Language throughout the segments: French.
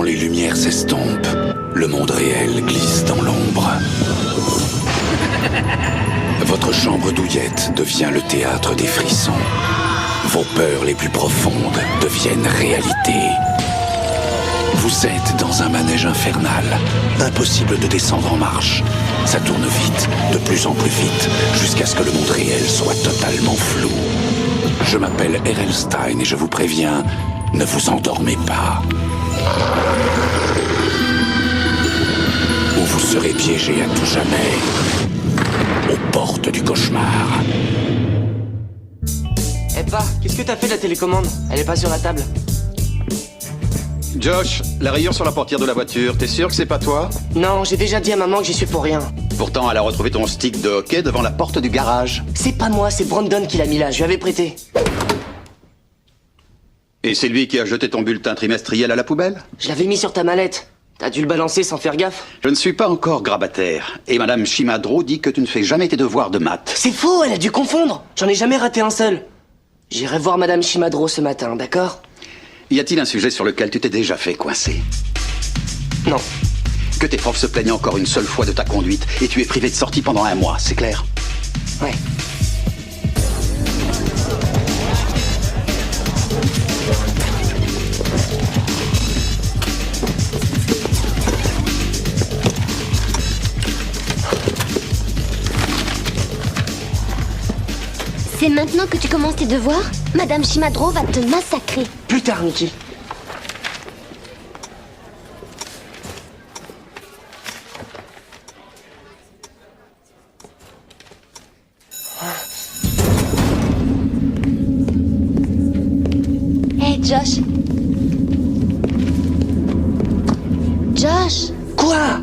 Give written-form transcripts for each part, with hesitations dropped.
les lumières s'estompent, le monde réel glisse dans l'ombre. Votre chambre douillette devient le théâtre des frissons. Vos peurs les plus profondes deviennent réalité. Vous êtes dans un manège infernal. Impossible de descendre en marche. Ça tourne vite, de plus en plus vite, jusqu'à ce que le monde réel soit totalement flou. Je m'appelle R.L. Stein et je vous préviens, ne vous endormez pas. Ou vous serez piégé à tout jamais aux portes du cauchemar. Eh pas, qu'est-ce que t'as fait de la télécommande? Elle est pas sur la table. Josh, la rayure sur la portière de la voiture, t'es sûr que c'est pas toi? Non, j'ai déjà dit à maman que j'y suis pour rien. Pourtant, elle a retrouvé ton stick de hockey devant la porte du garage. C'est pas moi, c'est Brandon qui l'a mis là, je lui avais prêté. Et c'est lui qui a jeté ton bulletin trimestriel à la poubelle? Je l'avais mis sur ta mallette. T'as dû le balancer sans faire gaffe. Je ne suis pas encore grabataire. Et Madame Shimadro dit que tu ne fais jamais tes devoirs de maths. C'est faux, elle a dû confondre. J'en ai jamais raté un seul. J'irai voir Madame Shimadro ce matin, d'accord? Y a-t-il un sujet sur lequel tu t'es déjà fait coincer? Non. Que tes profs se plaignent encore une seule fois de ta conduite et tu es privé de sortie pendant 1 mois, c'est clair? Ouais. C'est maintenant que tu commences tes devoirs? Madame Shimadro va te massacrer. Plus tard, Nikki. Hé, Josh. Josh. Quoi?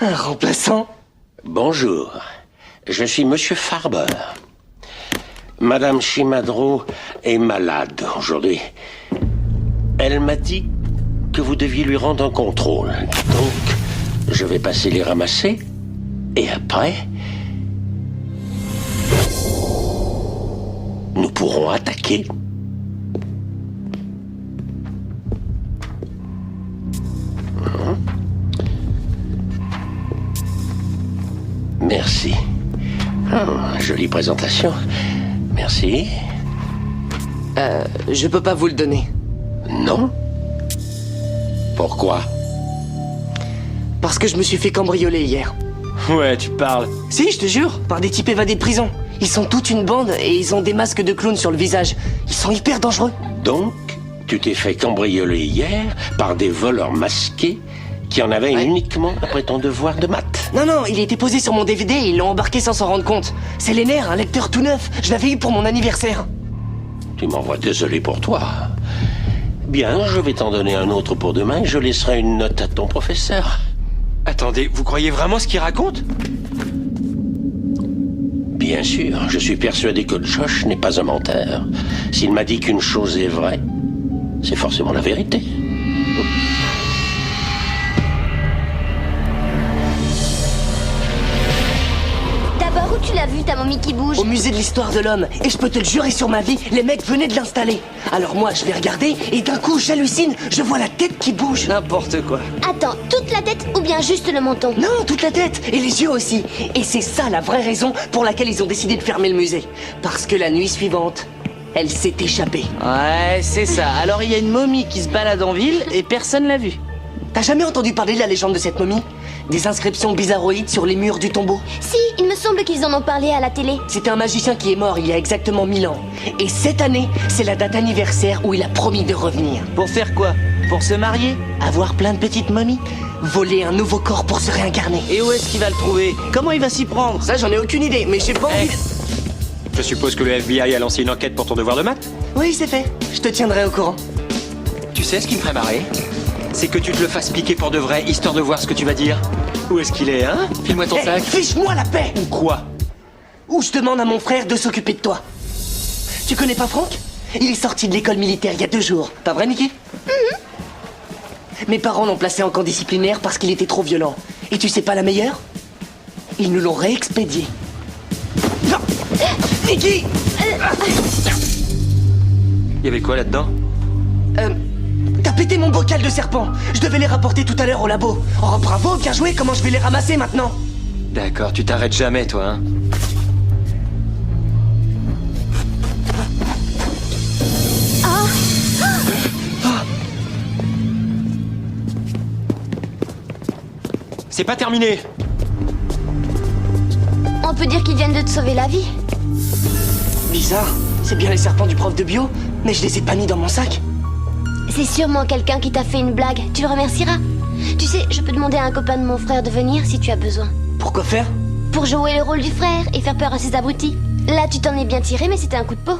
Un remplaçant? Bonjour, je suis Monsieur Farber. Madame Shimadro est malade aujourd'hui. Elle m'a dit que vous deviez lui rendre un contrôle. Donc, je vais passer les ramasser. Et après, nous pourrons attaquer. Merci. Jolie présentation. Merci. Je peux pas vous le donner. Non? Pourquoi? Parce que je me suis fait cambrioler hier. Ouais, tu parles. Si, je te jure, par des types évadés de prison. Ils sont toute une bande et ils ont des masques de clown sur le visage. Ils sont hyper dangereux. Donc, tu t'es fait cambrioler hier par des voleurs masqués qui en avaient uniquement après ton devoir de maths. Non, non, il était posé sur mon DVD et ils l'ont embarqué sans s'en rendre compte. C'est les nerfs, un lecteur tout neuf. Je l'avais eu pour mon anniversaire. Tu m'envoies désolé pour toi. Bien, je vais t'en donner un autre pour demain et je laisserai une note à ton professeur. Attendez, vous croyez vraiment ce qu'il raconte? Bien sûr, je suis persuadé que Josh n'est pas un menteur. S'il m'a dit qu'une chose est vraie, c'est forcément la vérité. D'abord, où tu l'as vu, ta momie qui bouge? Au musée de l'histoire de l'homme. Et je peux te le jurer sur ma vie, les mecs venaient de l'installer. Alors moi, je l'ai regardé et d'un coup, j'hallucine. Je vois la tête qui bouge. N'importe quoi. Attends, toute la tête ou bien juste le menton? Non, toute la tête et les yeux aussi. Et c'est ça la vraie raison pour laquelle ils ont décidé de fermer le musée. Parce que la nuit suivante, elle s'est échappée. Ouais, c'est ça. Alors il y a une momie qui se balade en ville et personne l'a vue. T'as jamais entendu parler de la légende de cette momie? Des inscriptions bizarroïdes sur les murs du tombeau? Si, il me semble qu'ils en ont parlé à la télé. C'était un magicien qui est mort il y a exactement 1000 ans. Et cette année, c'est la date anniversaire où il a promis de revenir. Pour faire quoi? Pour se marier? Avoir plein de petites momies? Voler un nouveau corps pour se réincarner? Et où est-ce qu'il va le trouver? Comment il va s'y prendre? Ça, j'en ai aucune idée, mais j'ai pas envie... Je suppose que le FBI a lancé une enquête pour ton devoir de maths? Oui, c'est fait. Je te tiendrai au courant. Tu sais ce qui me ferait marrer? C'est que tu te le fasses piquer pour de vrai, histoire de voir ce que tu vas dire. Où est-ce qu'il est, hein? File-moi ton sac. Fiche-moi la paix! Ou quoi? Ou je demande à mon frère de s'occuper de toi. Tu connais pas Franck? Il est sorti de l'école militaire il y a 2 jours. Pas vrai, Mickey? Mes parents l'ont placé en camp disciplinaire parce qu'il était trop violent. Et tu sais pas la meilleure? Ils nous l'ont réexpédié. Non! Nikki! Il y avait quoi là-dedans? T'as pété mon bocal de serpent. Je devais les rapporter tout à l'heure au labo. Oh bravo, bien joué, comment je vais les ramasser maintenant? D'accord, tu t'arrêtes jamais, toi, hein? C'est pas terminé. On peut dire qu'ils viennent de te sauver la vie. Bizarre, c'est bien les serpents du prof de bio, mais je les ai pas mis dans mon sac. C'est sûrement quelqu'un qui t'a fait une blague. Tu le remercieras. Tu sais, je peux demander à un copain de mon frère de venir si tu as besoin. Pourquoi faire? Pour jouer le rôle du frère et faire peur à ces abrutis. Là, tu t'en es bien tiré, mais c'était un coup de peau.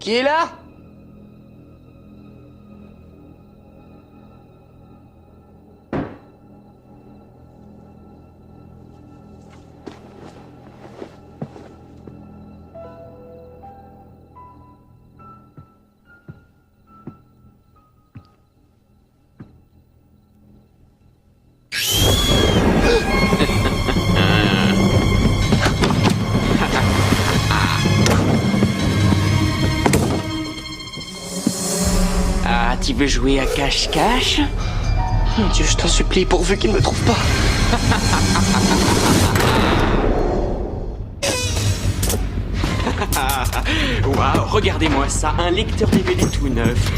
Qui est là? Ah, tu veux jouer à cache-cache? Mon Dieu, je t'en supplie, pourvu qu'il ne me trouve pas. Waouh, regardez-moi ça, un lecteur DVD tout neuf.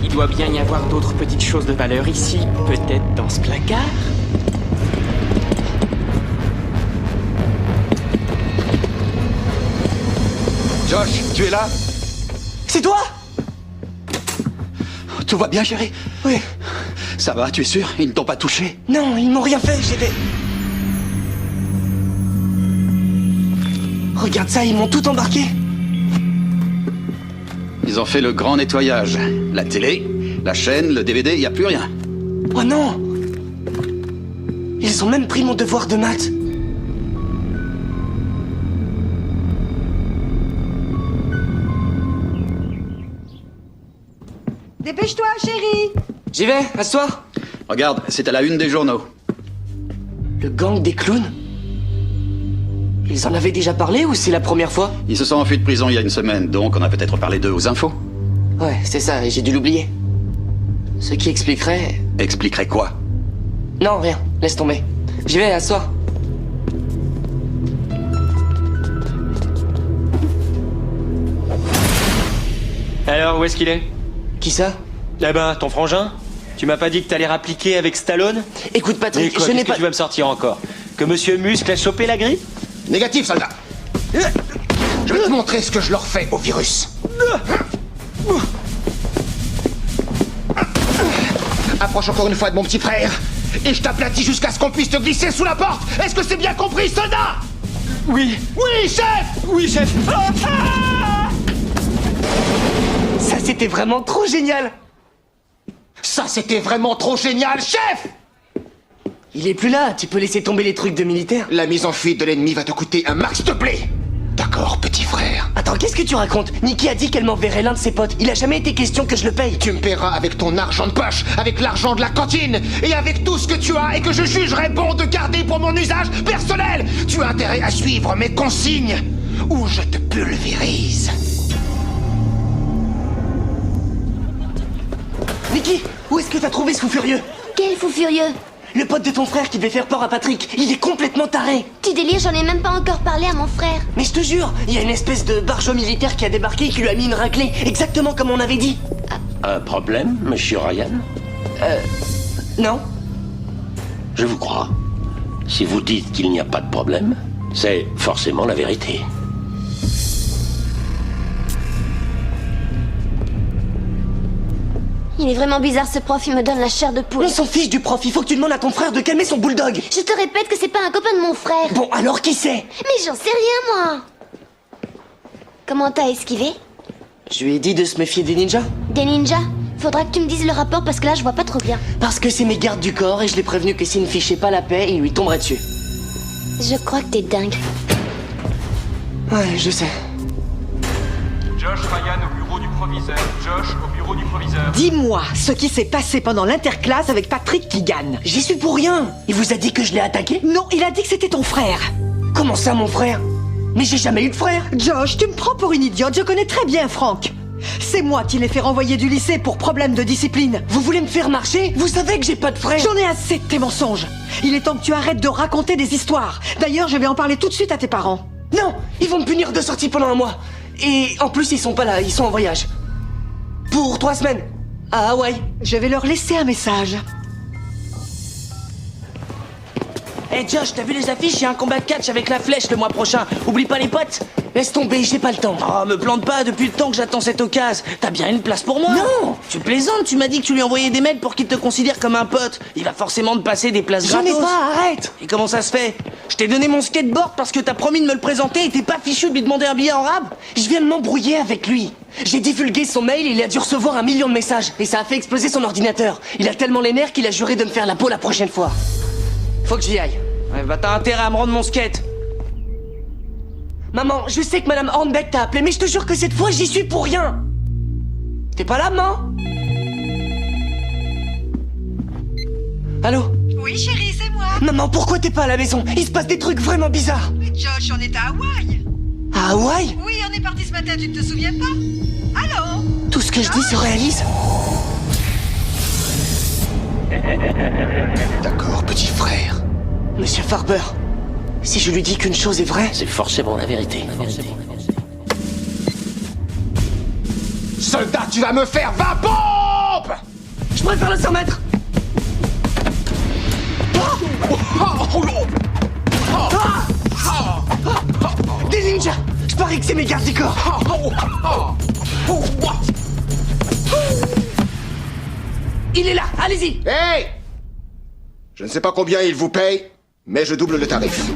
Il doit bien y avoir d'autres petites choses de valeur ici, peut-être dans ce placard? Josh, tu es là? C'est toi? Tout va bien, chérie? Oui. Ça va, tu es sûr? Ils ne t'ont pas touché? Non, ils m'ont rien fait, j'étais... Regarde ça, ils m'ont tout embarqué. Ils ont fait le grand nettoyage. La télé, la chaîne, le DVD, il n'y a plus rien. Oh non! Ils ont même pris mon devoir de maths. Dépêche-toi, chérie. J'y vais, assois. Regarde, c'est à la une des journaux. Le gang des clowns? Ils en avaient déjà parlé ou c'est la première fois? Ils se sont enfuis de prison il y a une semaine, donc on a peut-être parlé d'eux aux infos. Ouais, c'est ça, et j'ai dû l'oublier. Ce qui expliquerait... Expliquerait quoi? Non, rien, laisse tomber. J'y vais, assois. Alors, où est-ce qu'il est? Qui ça? Eh ben, ton frangin? Tu m'as pas dit que t'allais rappliquer avec Stallone? Écoute, Mais Patrick, quoi, je n'ai qu'est-ce pas... que tu vas me sortir encore? Que Monsieur Muscle a chopé la grippe? Négatif, soldat. Je vais te montrer ce que je leur fais au virus. Approche encore une fois de mon petit frère, et je t'aplatis jusqu'à ce qu'on puisse te glisser sous la porte. Est-ce que c'est bien compris, soldat? Oui. Oui, chef. Oui, chef. Ça, c'était vraiment trop génial. Ça, c'était vraiment trop génial, chef. Il est plus là, tu peux laisser tomber les trucs de militaire. La mise en fuite de l'ennemi va te coûter un max de blé. D'accord, petit frère. Attends, qu'est-ce que tu racontes? Nikki a dit qu'elle m'enverrait l'un de ses potes. Il a jamais été question que je le paye. Tu me paieras avec ton argent de poche, avec l'argent de la cantine, et avec tout ce que tu as et que je jugerai bon de garder pour mon usage personnel. Tu as intérêt à suivre mes consignes, ou je te pulvérise. Nikki, où est-ce que t'as trouvé ce fou furieux? Quel fou furieux! Le pote de ton frère qui devait faire peur à Patrick. Il est complètement taré. Tu délires, j'en ai même pas encore parlé à mon frère. Mais je te jure, il y a une espèce de barjo militaire qui a débarqué et qui lui a mis une raclée, exactement comme on avait dit. Un problème, monsieur Ryan? Non? Je vous crois. Si vous dites qu'il n'y a pas de problème, c'est forcément la vérité. Il est vraiment bizarre ce prof, il me donne la chair de poule. On s'en fiche du prof, il faut que tu demandes à ton frère de calmer son bulldog. Je te répète que c'est pas un copain de mon frère. Bon, alors qui c'est? Mais j'en sais rien, moi. Comment t'as esquivé? Je lui ai dit de se méfier des ninjas. Des ninjas? Faudra que tu me dises le rapport parce que là, je vois pas trop bien. Parce que c'est mes gardes du corps et je l'ai prévenu que s'il ne fichait pas la paix, il lui tomberait dessus. Je crois que t'es dingue. Ouais, je sais. Josh Ryan au bureau du proviseur. Josh au bureau du proviseur. Dis-moi ce qui s'est passé pendant l'interclasse avec Patrick Keegan. J'y suis pour rien. Il vous a dit que je l'ai attaqué? Non, il a dit que c'était ton frère. Comment ça, mon frère? Mais j'ai jamais eu de frère. Josh, tu me prends pour une idiote, je connais très bien Franck. C'est moi qui l'ai fait renvoyer du lycée pour problème de discipline. Vous voulez me faire marcher? Vous savez que j'ai pas de frère. J'en ai assez de tes mensonges. Il est temps que tu arrêtes de raconter des histoires. D'ailleurs, je vais en parler tout de suite à tes parents. Non, ils vont me punir de sortie pendant un mois. Et en plus, ils sont pas là, ils sont en voyage. Pour 3 semaines. À Hawaï. Je vais leur laisser un message. Hey Josh, t'as vu les affiches? Il y a un combat de catch avec la flèche le mois prochain. Oublie pas les potes. Laisse tomber, j'ai pas le temps. Oh, me plante pas depuis le temps que j'attends cette occasion. T'as bien une place pour moi? Non. Tu plaisantes, tu m'as dit que tu lui envoyais des mails pour qu'il te considère comme un pote. Il va forcément te passer des places gratos. J'en ai pas, arrête. Et comment ça se fait? Je t'ai donné mon skateboard parce que t'as promis de me le présenter et t'es pas fichu de lui demander un billet en rab? Je viens de m'embrouiller avec lui. J'ai divulgué son mail et il a dû recevoir 1 million de messages. Et ça a fait exploser son ordinateur. Il a tellement les nerfs qu'il a juré de me faire la peau la prochaine fois. Faut que j'y aille. Ouais, bah t'as intérêt à me rendre mon skate. Maman, je sais que Madame Hornbeck t'a appelé, mais je te jure que cette fois, j'y suis pour rien. T'es pas là, maman? Allô? Oui, chérie, c'est moi. Maman, pourquoi t'es pas à la maison? Il se passe des trucs vraiment bizarres. Mais Josh, on est à Hawaï. À Hawaï? Oui, on est parti ce matin, tu ne te souviens pas? Allô? Tout ce que je dis se réalise? D'accord, petit frère. Monsieur Farber, si je lui dis qu'une chose est vraie... C'est forcément la vérité. Soldat, tu vas me faire 20 pompes! Je préfère le 100 mètres. Des ninjas. Je parie que c'est mes gardes du corps. Il est là, allez-y. Hey! Je ne sais pas combien il vous paye, mais je double le tarif.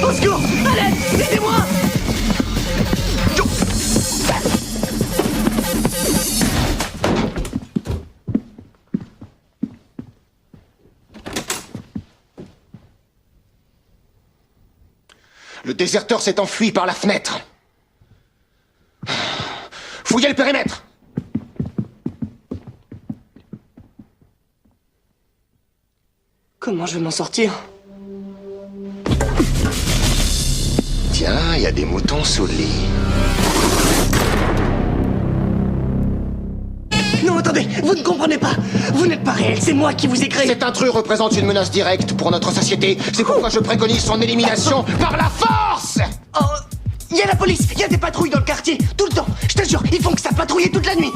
Au secours! Allez, aidez-moi! Le déserteur s'est enfui par la fenêtre. Fouillez le périmètre! Comment je vais m'en sortir? Tiens, il y a des moutons sous le lit. Non, attendez, vous ne comprenez pas. Vous n'êtes pas réel, c'est moi qui vous ai créé. Cet intrus représente une menace directe pour notre société. C'est pourquoi je préconise son élimination par la force! Oh, il y a la police, il y a des patrouilles dans le quartier, tout le temps. Je te jure, ils font que ça patrouille toute la nuit.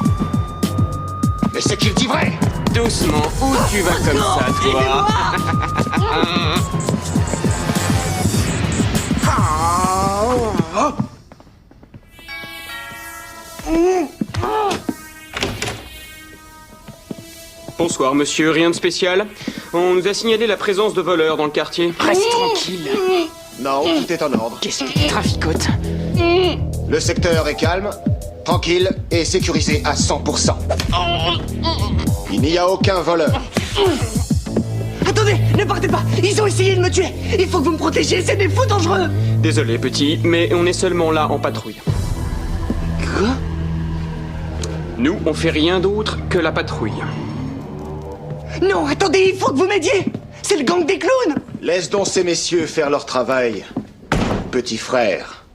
Mais c'est qu'il dit vrai! Doucement, où tu vas comme ça, toi? Bonsoir, monsieur. Rien de spécial? On nous a signalé la présence de voleurs dans le quartier. Reste tranquille. Non, tout est en ordre. Qu'est-ce qui traficote? Le secteur est calme, tranquille et sécurisé à 100%. Il n'y a aucun voleur. Attendez, ne partez pas. Ils ont essayé de me tuer. Il faut que vous me protégiez, c'est des fous dangereux. Désolé, petit, mais on est seulement là en patrouille. Quoi? Nous, on fait rien d'autre que la patrouille. Non, attendez, il faut que vous m'aidiez. C'est le gang des clowns. Laisse donc ces messieurs faire leur travail, petit frère.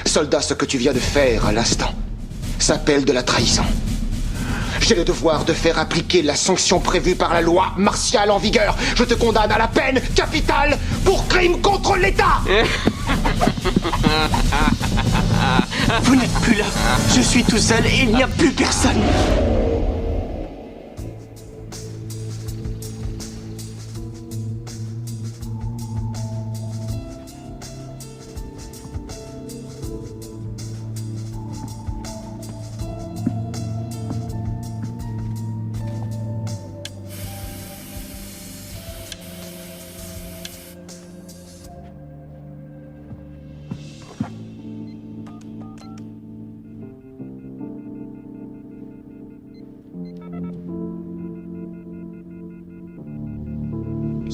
Soldat, ce que tu viens de faire à l'instant s'appelle de la trahison. J'ai le devoir de faire appliquer la sanction prévue par la loi martiale en vigueur. Je te condamne à la peine capitale pour crime contre l'État. Vous n'êtes plus là. Je suis tout seul et il n'y a plus personne.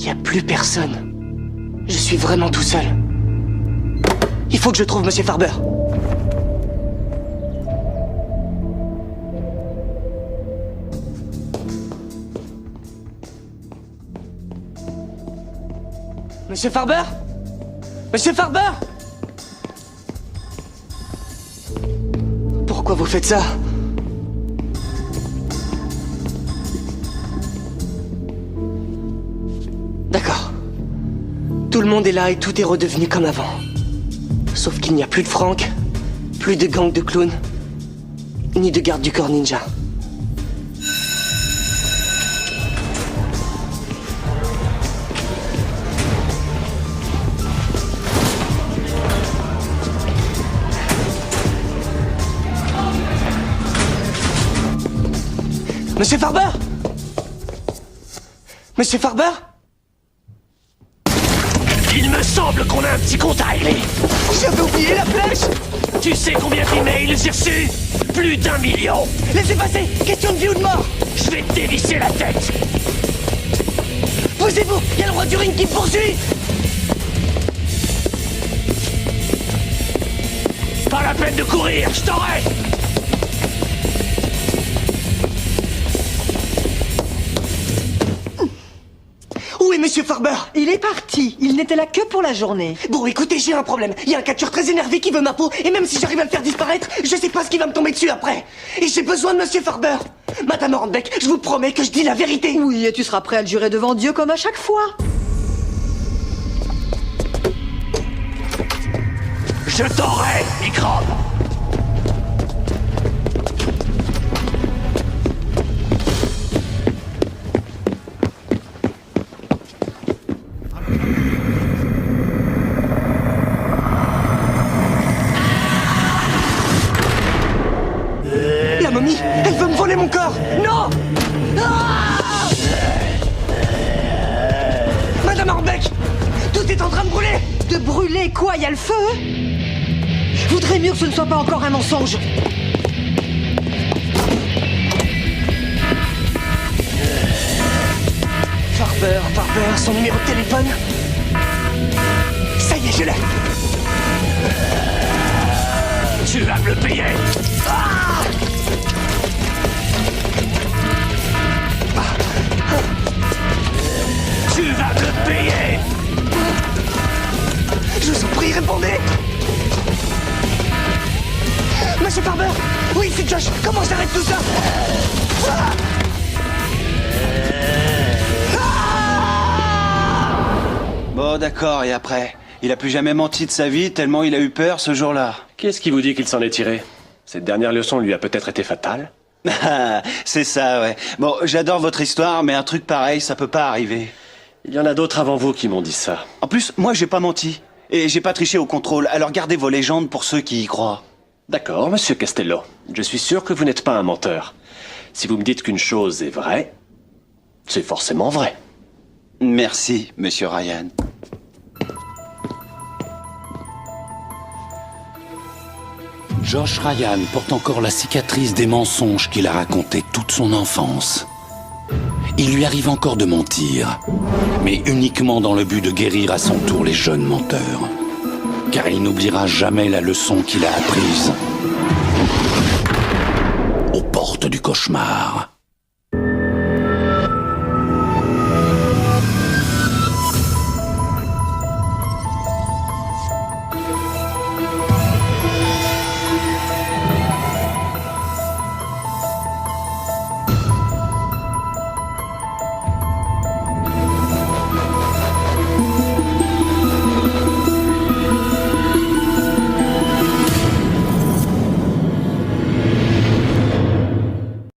y a plus personne. Je suis vraiment tout seul. Il faut que je trouve Monsieur Farber. Monsieur Farber? Monsieur Farber? Pourquoi vous faites ça? D'accord. Tout le monde est là et tout est redevenu comme avant. Sauf qu'il n'y a plus de Franck, plus de gang de clowns, ni de garde du corps ninja. Monsieur Farber? Monsieur Farber? Il me semble qu'on a un petit compte à régler. J'avais oublié la flèche! Tu sais combien d'emails j'ai reçus? Plus d'1 million. Laissez passer! Question de vie ou de mort! Je vais te dévisser la tête. Posez-vous! Il y a le roi du ring qui me poursuit! Pas la peine de courir, je t'aurai. Où est Monsieur Farber? Il est parti. Il n'était là que pour la journée. Bon, écoutez, j'ai un problème. Il y a un catcheur très énervé qui veut ma peau, et même si j'arrive à le faire disparaître, je sais pas ce qui va me tomber dessus après. Et j'ai besoin de Monsieur Farber. Madame Hornbeck, je vous promets que je dis la vérité. Oui, et tu seras prêt à le jurer devant Dieu comme à chaque fois. Je t'aurai, microbe. La momie, elle veut me voler mon corps. Non! Ah! Madame Hornbeck, tout est en train de brûler. De brûler quoi? Il y a le feu? Vaudrait mieux que ce ne soit pas encore un mensonge. Farber, son numéro de téléphone. Ça y est, je l'ai. Tu vas me le payer. Tu vas me le payer. Je vous en prie, répondez. Monsieur Farber. Oui, c'est Josh. Comment j'arrête tout ça? Ah! Bon, d'accord, et après? Il a plus jamais menti de sa vie tellement il a eu peur ce jour-là. Qu'est-ce qui vous dit qu'il s'en est tiré? Cette dernière leçon lui a peut-être été fatale. C'est ça, ouais. Bon, j'adore votre histoire, mais un truc pareil, ça peut pas arriver. Il y en a d'autres avant vous qui m'ont dit ça. En plus, moi, j'ai pas menti. Et j'ai pas triché au contrôle, alors gardez vos légendes pour ceux qui y croient. D'accord, monsieur Castello. Je suis sûr que vous n'êtes pas un menteur. Si vous me dites qu'une chose est vraie, c'est forcément vrai. Merci, monsieur Ryan. Josh Ryan porte encore la cicatrice des mensonges qu'il a racontés toute son enfance. Il lui arrive encore de mentir, mais uniquement dans le but de guérir à son tour les jeunes menteurs. Car il n'oubliera jamais la leçon qu'il a apprise aux portes du cauchemar.